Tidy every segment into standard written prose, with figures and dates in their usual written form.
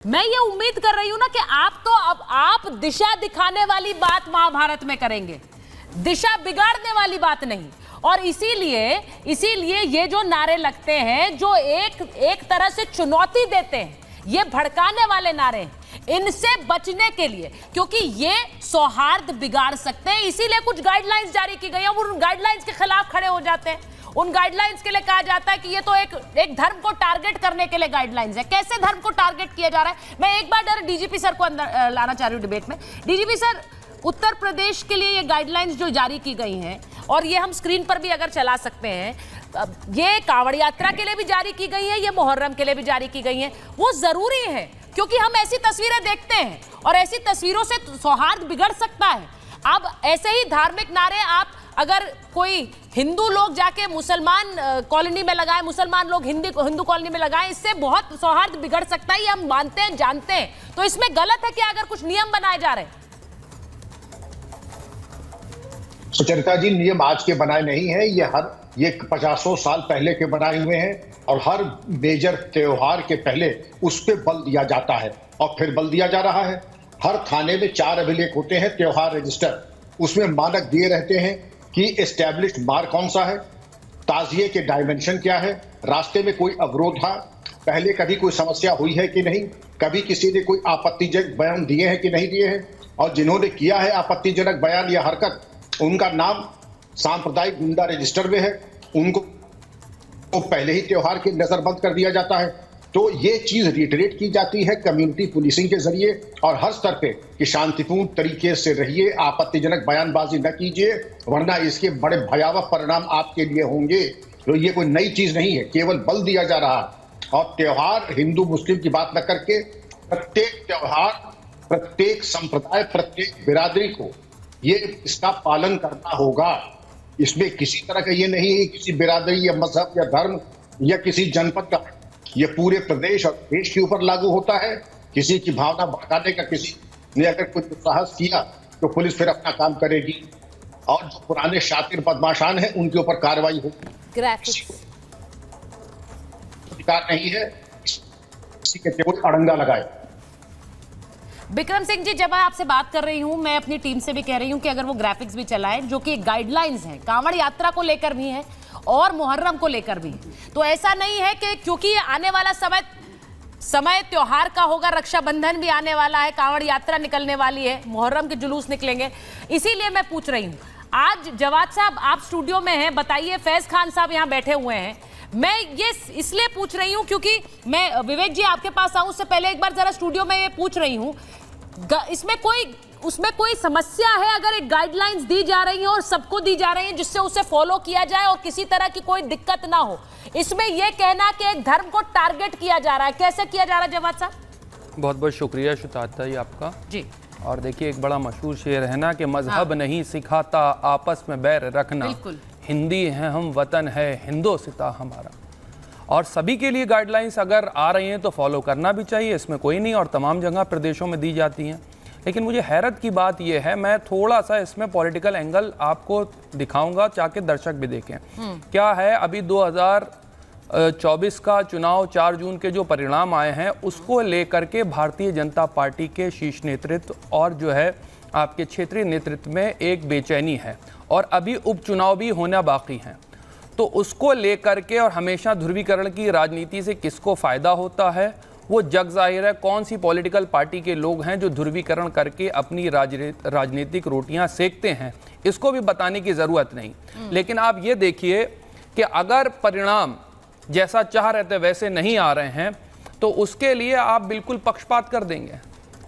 मैं ये उम्मीद कर रही हूं ना कि आप दिशा दिखाने वाली बात महाभारत में करेंगे, दिशा बिगाड़ने वाली बात नहीं। और इसीलिए ये जो नारे लगते हैं, जो एक तरह से चुनौती देते हैं, ये भड़काने वाले नारे, इनसे बचने के लिए, क्योंकि ये सौहार्द बिगाड़ सकते हैं, इसीलिए कुछ गाइडलाइंस जारी की गई हैं। वो उन गाइडलाइंस के खिलाफ खड़े हो जाते हैं। उन गाइडलाइंस के लिए कहा जाता है कि ये तो एक धर्म को टारगेट करने के लिए गाइडलाइंस है। कैसे धर्म को टारगेट किया जा रहा है? मैं एक बार डर डीजीपी सर को अंदर लाना चाह रही हूं डिबेट में। डीजीपी सर, उत्तर प्रदेश के लिए ये गाइडलाइंस जो जारी की गई हैं, और ये हम स्क्रीन पर भी अगर चला सकते हैं, ये कांवड़ यात्रा के लिए भी जारी की गई है, ये मुहर्रम के लिए भी जारी की गई है। वो जरूरी है क्योंकि हम ऐसी तस्वीरें देखते हैं और ऐसी तस्वीरों से सौहार्द बिगड़ सकता है। अब ऐसे ही धार्मिक नारे आप अगर कोई हिंदू लोग जाके मुसलमान कॉलोनी में लगाए, मुसलमान लोग हिंदू कॉलोनी में लगाए, इससे बहुत सौहार्द बिगड़ सकता है। ये हम मानते हैं, जानते हैं। तो इसमें गलत है कि अगर कुछ नियम बनाए जा रहे हैं? सुचरिता जी, नियम आज के बनाए नहीं है, ये 50 साल पहले के बनाए हुए हैं। और हर मेजर त्योहार के पहले उस पर बल दिया जाता है और फिर बल दिया जा रहा है। हर थाने में 4 अभिलेख होते हैं, त्योहार रजिस्टर, उसमें मानक दिए रहते हैं कि एस्टैब्लिश्ड मार्क कौन सा है, ताजिए के डायमेंशन क्या है, रास्ते में कोई अवरोध था, पहले कभी कोई समस्या हुई है कि नहीं, कभी किसी ने कोई आपत्तिजनक बयान दिए हैं कि नहीं दिए हैं, और जिन्होंने किया है आपत्तिजनक बयान या हरकत, उनका नाम सांप्रदायिक गुंडा रजिस्टर में है, उनको तो पहले ही त्योहार के नजरबंद कर दिया जाता है। तो ये चीज रिटरेट की जाती है कम्युनिटी पुलिसिंग के जरिए और हर स्तर पे कि शांतिपूर्ण तरीके से रहिए, आपत्तिजनक बयानबाजी न कीजिए, वरना इसके बड़े भयावह परिणाम आपके लिए होंगे। तो ये कोई नई चीज नहीं है, केवल बल दिया जा रहा है। और त्योहार हिंदू मुस्लिम की बात न करके प्रत्येक त्योहार, प्रत्येक संप्रदाय, प्रत्येक बिरादरी को ये इसका पालन करना होगा। इसमें किसी तरह का ये नहीं है किसी बिरादरी या मजहब या धर्म या किसी जनपद का, ये पूरे प्रदेश और देश के ऊपर लागू होता है। किसी की भावना भड़काने का किसी ने अगर कुछ साहस किया तो पुलिस फिर अपना काम करेगी, और जो पुराने शातिर बदमाशान हैं उनके ऊपर कार्रवाई होगी। अधिकार नहीं है किसी के कोई अड़ंगा लगाए। विक्रम सिंह जी, जब मैं आपसे बात कर रही हूं, मैं अपनी टीम से भी कह रही हूं कि अगर वो ग्राफिक्स भी चलाएं, जो कि गाइडलाइंस हैं, कांवड़ यात्रा को लेकर भी है और मुहर्रम को लेकर भी, तो ऐसा नहीं है कि क्योंकि ये आने वाला समय त्योहार का होगा, रक्षाबंधन भी आने वाला है, कांवड़ यात्रा निकलने वाली है, मुहर्रम के जुलूस निकलेंगे, इसीलिए मैं पूछ रही हूं। आज जवाद साहब आप स्टूडियो में हैं, बताइए, फैज खान साहब यहाँ बैठे हुए हैं। मैं ये इसलिए पूछ रही हूँ क्योंकि मैं विवेक जी आपके पास आऊं उससे पहले एक बार जरा स्टूडियो में ये पूछ रही हूँ, उसमें कोई समस्या है अगर एक गाइडलाइंस दी जा रही है और सबको दी जा रही है जिससे उसे फॉलो किया जाए और किसी तरह की कोई दिक्कत ना हो? इसमें यह कहना कि एक धर्म को टारगेट किया जा रहा है, कैसे किया जा रहा है जवाद साहब? बहुत बहुत शुक्रिया शुताता जी आपका जी। और देखिए, एक बड़ा मशहूर शेर है ना कि मजहब नहीं सिखाता आपस में बैर रखना, हिंदी है हम, वतन है हिंदोसिता हमारा। और सभी के लिए गाइडलाइंस अगर आ रही हैं तो फॉलो करना भी चाहिए, इसमें कोई नहीं, और तमाम जगह प्रदेशों में दी जाती हैं। लेकिन मुझे हैरत की बात यह है, मैं थोड़ा सा इसमें पॉलिटिकल एंगल आपको दिखाऊंगा ताकि दर्शक भी देखें। क्या है, अभी 2024 का चुनाव 4 जून के जो परिणाम आए हैं, उसको लेकर के भारतीय जनता पार्टी के शीर्ष नेतृत्व और जो है आपके क्षेत्रीय नेतृत्व में एक बेचैनी है, और अभी उपचुनाव भी होना बाकी हैं। तो उसको लेकर के, और हमेशा ध्रुवीकरण की राजनीति से किसको फ़ायदा होता है वो जग जाहिर है। कौन सी पॉलिटिकल पार्टी के लोग हैं जो ध्रुवीकरण करके अपनी राजनीतिक रोटियां सेकते हैं, इसको भी बताने की ज़रूरत नहीं। लेकिन आप ये देखिए कि अगर परिणाम जैसा चाह रहे थे वैसे नहीं आ रहे हैं तो उसके लिए आप बिल्कुल पक्षपात कर देंगे।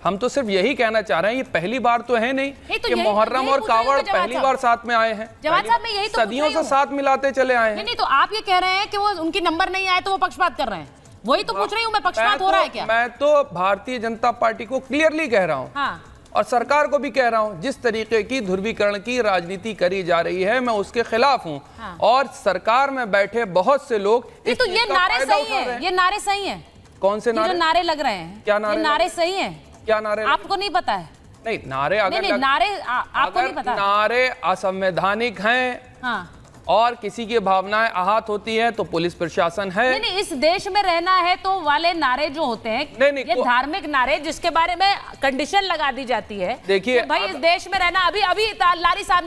हम तो सिर्फ यही कहना चाह रहे हैं, ये पहली बार तो है नहीं कि मुहर्रम और कावड़ पहली बार साथ में आए हैं। जवाद साहब, मैं यही तो सदियों से साथ मिलाते चले आए हैं। नहीं, तो आप ये कह रहे हैं कि वो उनकी नंबर नहीं आए तो वो पक्षपात कर रहे हैं, वही तो पूछ रही हूँ मैं, पक्षपात हो रहा है क्या? मैं तो भारतीय जनता पार्टी को क्लियरली कह रहा हूँ, हाँ, और सरकार को भी कह रहा हूँ, जिस तरीके की ध्रुवीकरण की राजनीति करी जा रही है मैं उसके खिलाफ हूँ। हाँ। और सरकार में बैठे बहुत से लोग तो ये नारे सही है, ये नारे सही है। कौन से नारे? जो नारे लग रहे हैं, क्या नारे? नारे सही है? क्या नारे? आपको नहीं पता है? नहीं, नारे अगर नारे आपको नहीं पता, नारे असंवैधानिक हैं, हाँ, और किसी की भावनाएं आहत होती हैं तो पुलिस प्रशासन है। नहीं, इस देश में रहना है तो वाले नारे जो होते हैं, नहीं, ये धार्मिक नारे जिसके बारे में कंडीशन लगा दी जाती है। देखिए भाई इस देश में रहना, अभी लारी साहब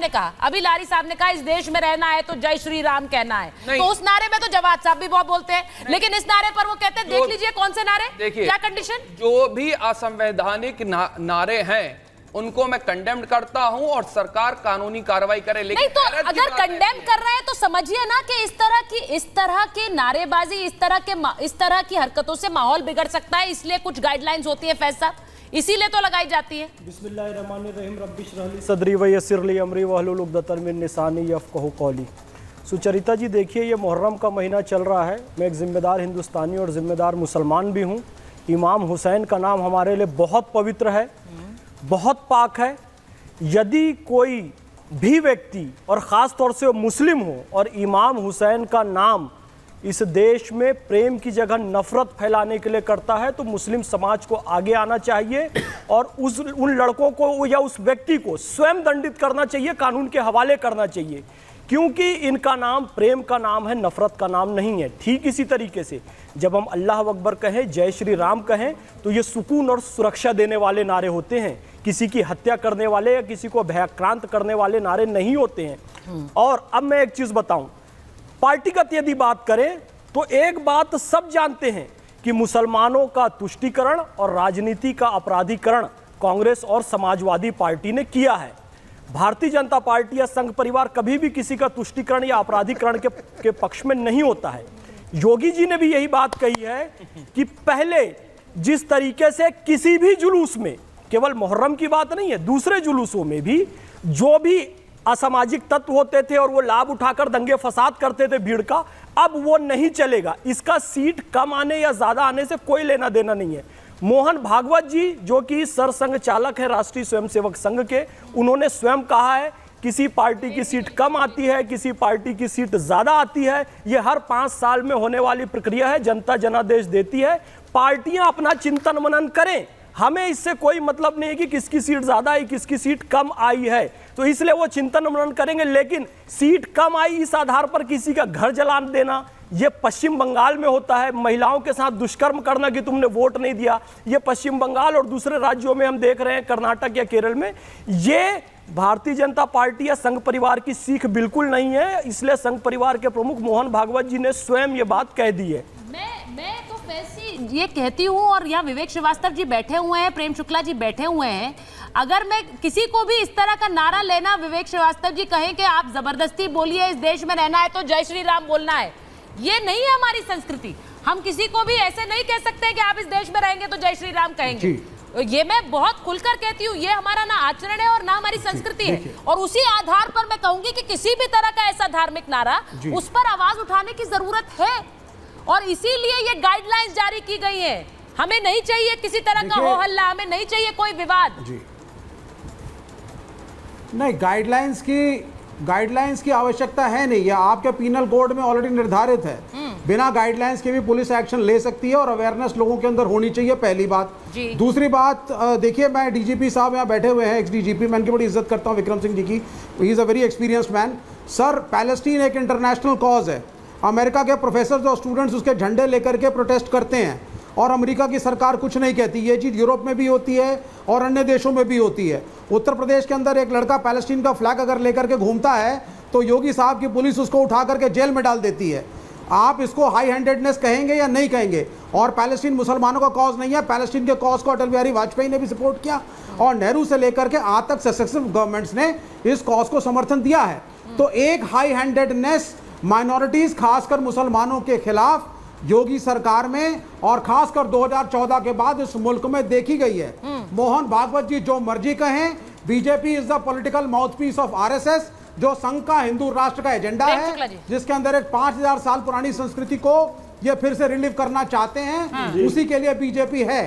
ने कहा इस देश में रहना है तो जय श्री राम कहना है, तो उस नारे में तो जवाद साहब भी बहुत बोलते हैं, लेकिन इस नारे पर वो कहते हैं देख लीजिए कौन से नारे, देखिए क्या कंडीशन। जो भी असंवैधानिक नारे हैं उनको मैं कंडेम्ड करता हूं और सरकार कानूनी कार्रवाई करे। लेकिन नहीं, तो अगर कंडेम कर रहे हैं तो समझिए ना कि इस तरह की नारेबाजी, इस तरह की हरकतों से माहौल बिगड़ सकता है, इसलिए कुछ गाइडलाइंस होती है फैज साहब, इसीलिए तो लगाई जाती है। बिस्मिल्लाहिर्रहमानिर्रहीम रब्बिश रहली सदरी व यस्सिर ली अमरी वहलुल उक़दतम मिन लिसानी यफ़क़हू क़ौली। सुचरिता जी, देखिए ये मुहर्रम का महीना चल रहा है, मैं एक ज़िम्मेदार हिंदुस्तानी और ज़िम्मेदार मुसलमान भी हूँ। इमाम हुसैन का नाम हमारे लिए बहुत पवित्र है, बहुत पाक है। यदि कोई भी व्यक्ति और ख़ास तौर से मुस्लिम हो और इमाम हुसैन का नाम इस देश में प्रेम की जगह नफरत फैलाने के लिए करता है तो मुस्लिम समाज को आगे आना चाहिए और उन लड़कों को या उस व्यक्ति को स्वयं दंडित करना चाहिए, कानून के हवाले करना चाहिए, क्योंकि इनका नाम प्रेम का नाम है, नफरत का नाम नहीं है। ठीक इसी तरीके से जब हम अल्लाह अकबर कहें, जय श्री राम कहें, तो ये सुकून और सुरक्षा देने वाले नारे होते हैं, किसी की हत्या करने वाले या किसी को भयाक्रांत करने वाले नारे नहीं होते हैं। और अब मैं एक चीज़ बताऊं, पार्टीगत यदि बात करें तो एक बात सब जानते हैं कि मुसलमानों का तुष्टीकरण और राजनीति का अपराधीकरण कांग्रेस और समाजवादी पार्टी ने किया है। भारतीय जनता पार्टी या संघ परिवार कभी भी किसी का तुष्टीकरण या अपराधीकरण के पक्ष में नहीं होता है। योगी जी ने भी यही बात कही है कि पहले जिस तरीके से किसी भी जुलूस में, केवल मुहर्रम की बात नहीं है, दूसरे जुलूसों में भी जो भी असामाजिक तत्व होते थे और वो लाभ उठाकर दंगे फसाद करते थे भीड़ का, अब वो नहीं चलेगा। इसका सीट कम आने या ज्यादा आने से कोई लेना देना नहीं है। मोहन भागवत जी जो कि सरसंघ चालक है राष्ट्रीय स्वयंसेवक संघ के, उन्होंने स्वयं कहा है किसी पार्टी की सीट कम आती है, किसी पार्टी की सीट ज्यादा आती है, ये हर 5 साल में होने वाली प्रक्रिया है, जनता जनादेश देती है। पार्टियां अपना चिंतन मनन करें, हमें इससे कोई मतलब नहीं है कि किसकी सीट ज्यादा आई किसकी सीट कम आई है, तो इसलिए वो चिंतन मनन करेंगे। लेकिन सीट कम आई इस आधार पर किसी का घर जलान देना, ये पश्चिम बंगाल में होता है। महिलाओं के साथ दुष्कर्म करना कि तुमने वोट नहीं दिया, ये पश्चिम बंगाल और दूसरे राज्यों में हम देख रहे हैं, कर्नाटक या केरल में। ये भारतीय जनता पार्टी या संघ परिवार की सीख बिल्कुल नहीं है, इसलिए संघ परिवार के प्रमुख मोहन भागवत जी ने स्वयं ये बात कह दी है। मैं तो वैसी ये कहती हूँ, और यहाँ विवेक श्रीवास्तव जी बैठे हुए हैं, प्रेम शुक्ला जी बैठे हुए हैं, अगर मैं किसी को भी इस तरह का नारा लेना, विवेक श्रीवास्तव जी कहें कि आप जबरदस्ती बोलिए इस देश में रहना है तो जय श्री राम बोलना है, ये नहीं है हमारी संस्कृति। हम किसी को भी ऐसे नहीं कह सकते कि आप इस देश में रहेंगे तो जय श्री राम कहेंगे। ये मैं बहुत खुलकर कहती हूँ, ये हमारा ना आचरण है और ना हमारी संस्कृति है। और उसी आधार पर मैं कहूंगी कि किसी भी तरह का ऐसा धार्मिक नारा, उस पर आवाज उठाने की जरूरत है, और इसीलिए ये गाइडलाइंस जारी की गई है। हमें नहीं चाहिए किसी तरह का हो हल्ला, हमें नहीं चाहिए कोई विवाद। नहीं, गाइडलाइंस की आवश्यकता है नहीं, यह आपके पीनल कोड में ऑलरेडी निर्धारित है। बिना गाइडलाइंस के भी पुलिस एक्शन ले सकती है और अवेयरनेस लोगों के अंदर होनी चाहिए, पहली बात। दूसरी बात, देखिए मैं डीजीपी साहब यहाँ बैठे हुए हैं, एक्स डीजीपी, मैं इनकी बड़ी इज्जत करता हूँ, विक्रम सिंह जी की, he is a very experienced man. Sir, Palestine एक इंटरनेशनल कॉज है। अमेरिका के प्रोफेसर और स्टूडेंट्स उसके झंडे लेकर के प्रोटेस्ट करते हैं और अमेरिका की सरकार कुछ नहीं कहती। ये चीज़ यूरोप में भी होती है और अन्य देशों में भी होती है। उत्तर प्रदेश के अंदर एक लड़का पैलेस्टीन का फ्लैग अगर लेकर के घूमता है तो योगी साहब की पुलिस उसको उठा करके जेल में डाल देती है। आप इसको हाई हैंडेडनेस कहेंगे या नहीं कहेंगे? और पैलेस्टीन मुसलमानों का कॉज नहीं है, पैलेस्टीन के कॉज को अटल बिहारी वाजपेयी ने भी सपोर्ट किया और नेहरू से लेकर के आज तक सक्सेसिव गवर्नमेंट्स ने इस कॉज को समर्थन दिया है। तो एक हाई हैंडेडनेस माइनॉरिटीज, खासकर मुसलमानों के खिलाफ योगी सरकार में और खासकर 2014 के बाद इस मुल्क में देखी गई है। मोहन भागवत जी जो मर्जी कहें, BJP is the political mouthpiece of RSS, जो संघ का हिंदू राष्ट्र का एजेंडा है, जिसके अंदर एक 5000 साल पुरानी संस्कृति को ये फिर से रिलीव करना चाहते हैं, उसी के लिए बीजेपी है।